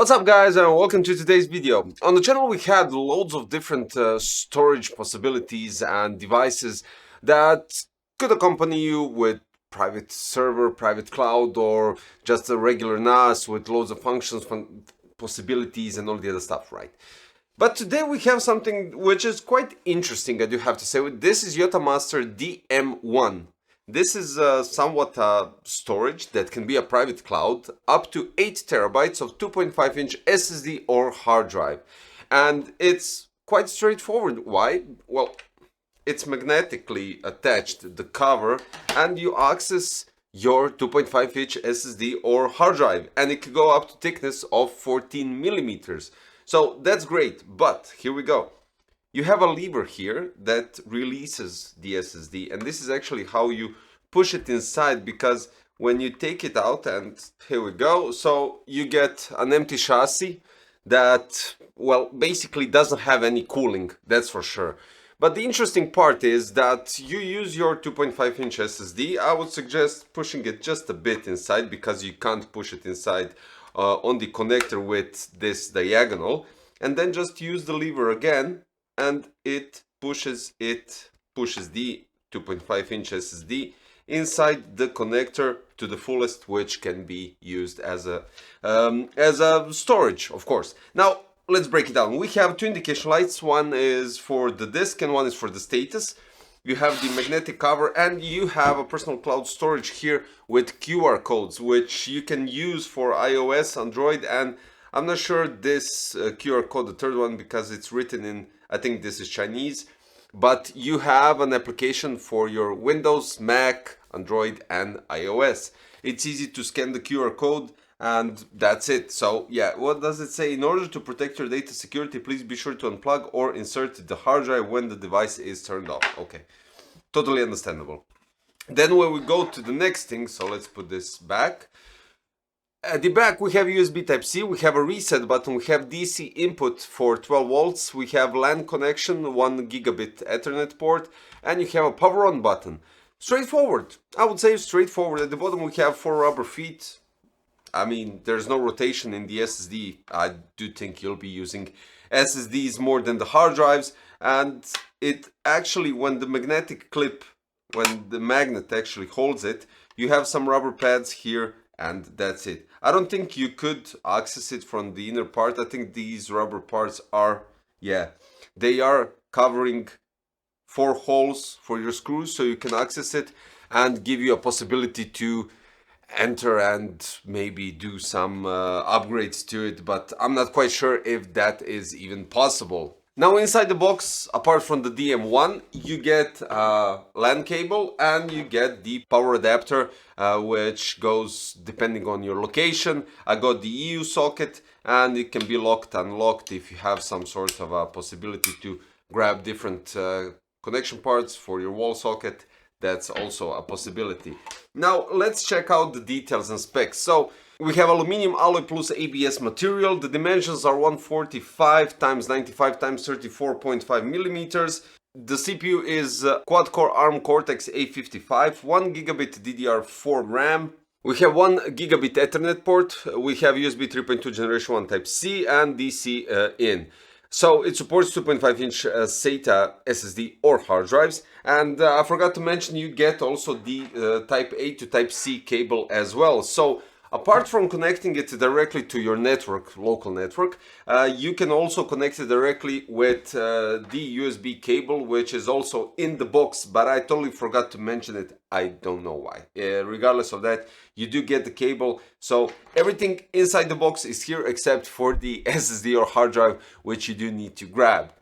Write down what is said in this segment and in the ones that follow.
What's up guys and welcome to today's video. On the channel we had loads of different storage possibilities and devices that could accompany you with private server, private cloud, or just a regular NAS with loads of functions, possibilities and all the other stuff, right? But today we have something which is quite interesting, I do have to say. This is Yottamaster DM1. This is somewhat storage that can be a private cloud, up to 8 terabytes of 2.5-inch SSD or hard drive. And it's quite straightforward. Why? Well, it's magnetically attached, the cover, and you access your 2.5-inch SSD or hard drive. And it can go up to thickness of 14 millimeters. So that's great, but here we go. You have a lever here that releases the SSD, and this is actually how you push it inside, because when you take it out, and here we go, so you get an empty chassis that, well, basically doesn't have any cooling, that's for sure. But the interesting part is that you use your 2.5-inch SSD. I would suggest pushing it just a bit inside, because you can't push it inside on the connector with this diagonal, and then just use the lever again, and it pushes the 2.5-inch SSD inside the connector to the fullest, which can be used as a storage, of course. Now let's break it down. We have two indication lights. One is for the disk and one is for the status. You have the magnetic cover, and you have a personal cloud storage here with QR codes, which you can use for iOS, Android, and I'm not sure this QR code, the third one, because it's written in, I think this is Chinese, but you have an application for your Windows, Mac, Android and iOS. It's easy to scan the QR code and that's it. So yeah, what does it say? In order to protect your data security, please be sure to unplug or insert the hard drive when the device is turned off. Okay, totally understandable. Then when we go to the next thing, so let's put this back. At the back we have USB Type-C, we have a reset button, we have DC input for 12 volts, we have LAN connection, 1 gigabit Ethernet port, and you have a power on button. Straightforward, I would say straightforward. At the bottom we have 4 rubber feet. I mean, there's no rotation in the SSD. I do think you'll be using SSDs more than the hard drives, and it actually, when the magnetic clip, when the magnet actually holds it, you have some rubber pads here, and that's it. I don't think you could access it from the inner part. I think these rubber parts are, yeah, they are covering 4 holes for your screws, so you can access it and give you a possibility to enter and maybe do some upgrades to it, but I'm not quite sure if that is even possible. Now inside the box, apart from the DM1, you get a LAN cable and you get the power adapter, which goes depending on your location. I got the EU socket, and it can be locked, unlocked if you have some sort of a possibility to grab different connection parts for your wall socket. That's also a possibility. Now let's check out the details and specs. So we have aluminium alloy plus ABS material. The dimensions are 145 x 95 x 34.5 millimeters. The CPU is quad-core ARM Cortex A55, 1 gigabit DDR4 RAM. We have 1 gigabit Ethernet port. We have USB 3.2 generation 1 Type-C and DC in. So it supports 2.5-inch SATA SSD or hard drives. And I forgot to mention, you get also the Type A to Type C cable as well. So apart from connecting it directly to your network, local network, you can also connect it directly with the USB cable, which is also in the box, but I totally forgot to mention it. I don't know why. Regardless of that, you do get the cable. So everything inside the box is here except for the SSD or hard drive, which you do need to grab.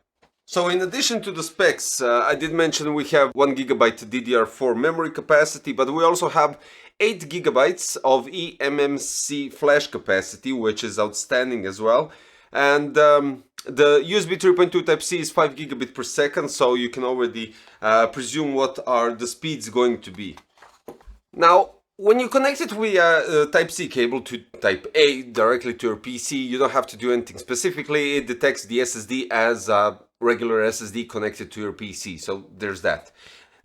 So in addition to the specs, I did mention we have 1 gigabyte DDR4 memory capacity, but we also have 8 gigabytes of eMMC flash capacity, which is outstanding as well. And the USB 3.2 Type-C is 5 gigabit per second, so you can already presume what are the speeds going to be. Now, when you connect it via Type-C cable to Type A directly to your PC, you don't have to do anything specifically. It detects the SSD as a regular SSD connected to your PC, so there's that.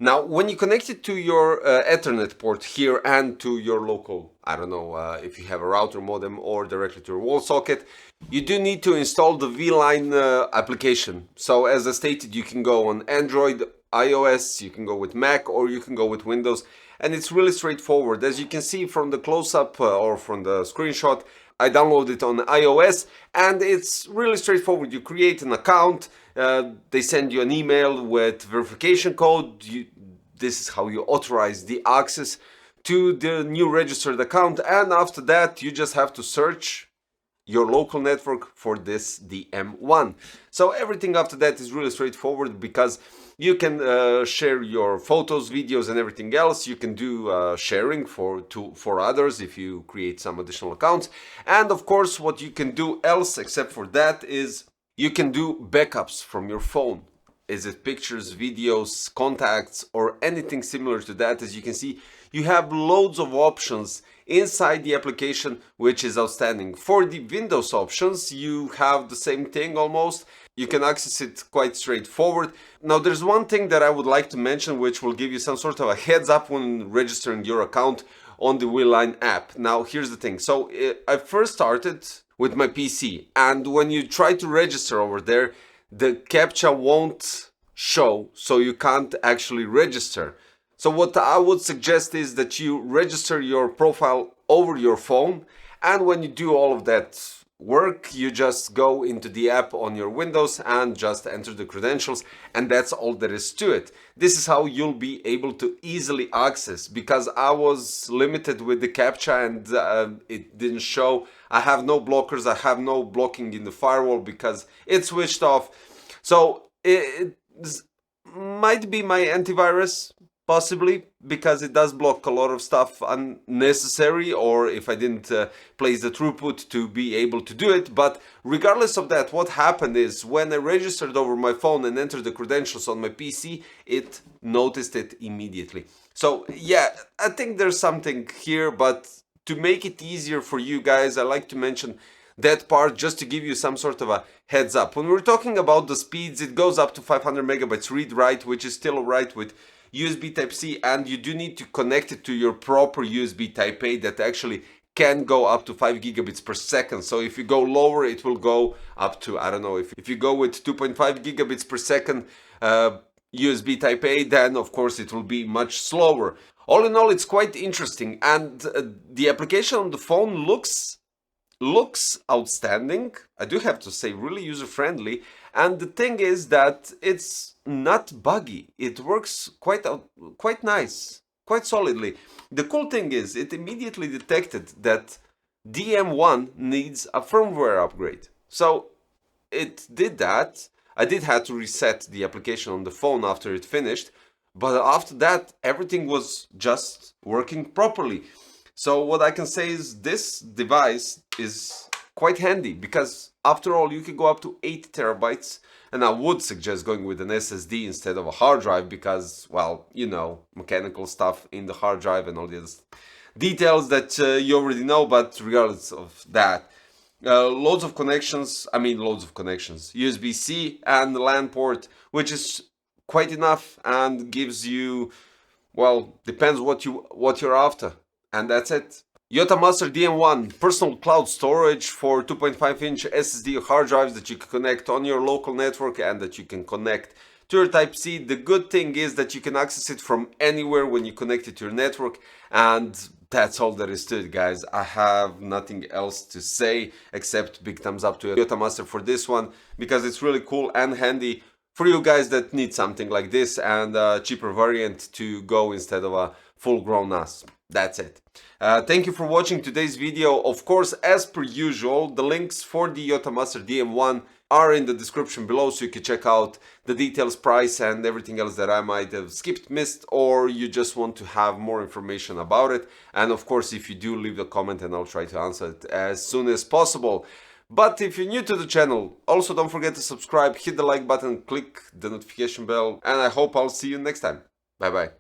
Now, when you connect it to your Ethernet port here and to your local I don't know, if you have a router modem or directly to your wall socket, you do need to install the VLine application. So as I stated, you can go on Android, iOS, you can go with Mac, or you can go with Windows, and it's really straightforward. As you can see from the close-up or from the screenshot, I downloaded it on iOS, and it's really straightforward. You create an account, they send you an email with verification code. This is how you authorize the access to the new registered account, and after that you just have to search your local network for this DM1. So everything after that is really straightforward, because you can share your photos, videos, and everything else. You can do sharing for others if you create some additional accounts. And of course, what you can do else except for that is you can do backups from your phone. Is it pictures, videos, contacts, or anything similar to that? As you can see, you have loads of options inside the application, which is outstanding. For the Windows options, you have the same thing almost. You can access it quite straightforward. Now, there's one thing that I would like to mention, which will give you some sort of a heads up when registering your account on the VLine app. Now, here's the thing. So I first started with my PC, and when you try to register over there, the CAPTCHA won't show, so you can't actually register. So what I would suggest is that you register your profile over your phone, and when you do all of that work, you just go into the app on your Windows and just enter the credentials, and that's all there is to it. This is how you'll be able to easily access, because I was limited with the CAPTCHA and it didn't show. I have no blockers, I have no blocking in the firewall because it's switched off. So it might be my antivirus, possibly, because it does block a lot of stuff unnecessary, or if I didn't place the throughput to be able to do it. But regardless of that, what happened is when I registered over my phone and entered the credentials on my PC, it noticed it immediately. So yeah, I think there's something here, but to make it easier for you guys, I like to mention that part just to give you some sort of a heads up. When we're talking about the speeds, it goes up to 500 megabytes read-write, which is still alright with USB Type-C, and you do need to connect it to your proper USB Type-A that actually can go up to 5 gigabits per second. So if you go lower, it will go up to, I don't know, if you go with 2.5 gigabits per second USB Type-A, then of course it will be much slower. All in all, it's quite interesting, and the application on the phone looks outstanding. I do have to say, really user-friendly. And the thing is that it's not buggy. It works quite nice, quite solidly. The cool thing is it immediately detected that DM1 needs a firmware upgrade. So it did that. I did have to reset the application on the phone after it finished, but after that everything was just working properly. So what I can say is this device is quite handy, because after all, you can go up to 8 terabytes, and I would suggest going with an SSD instead of a hard drive because, well, you know, mechanical stuff in the hard drive and all the other details that you already know. But regardless of that, loads of connections, USB-C and the LAN port, which is quite enough and gives you, well, depends what you're after. And that's it. Yottamaster DM1 personal cloud storage for 2.5-inch SSD hard drives that you can connect on your local network and that you can connect to your Type-C. The good thing is that you can access it from anywhere when you connect it to your network, and that's all there is to it, guys. I have nothing else to say except big thumbs up to Yottamaster for this one, because it's really cool and handy for you guys that need something like this and a cheaper variant to go instead of a full-grown NAS. That's it. Thank you for watching today's video. Of course, as per usual, the links for the Yottamaster DM1 are in the description below, so you can check out the details, price, and everything else that I might have skipped, missed, or you just want to have more information about it. And of course, if you do, leave a comment and I'll try to answer it as soon as possible. But if you're new to the channel, also don't forget to subscribe, hit the like button, click the notification bell, and I hope I'll see you next time. Bye bye.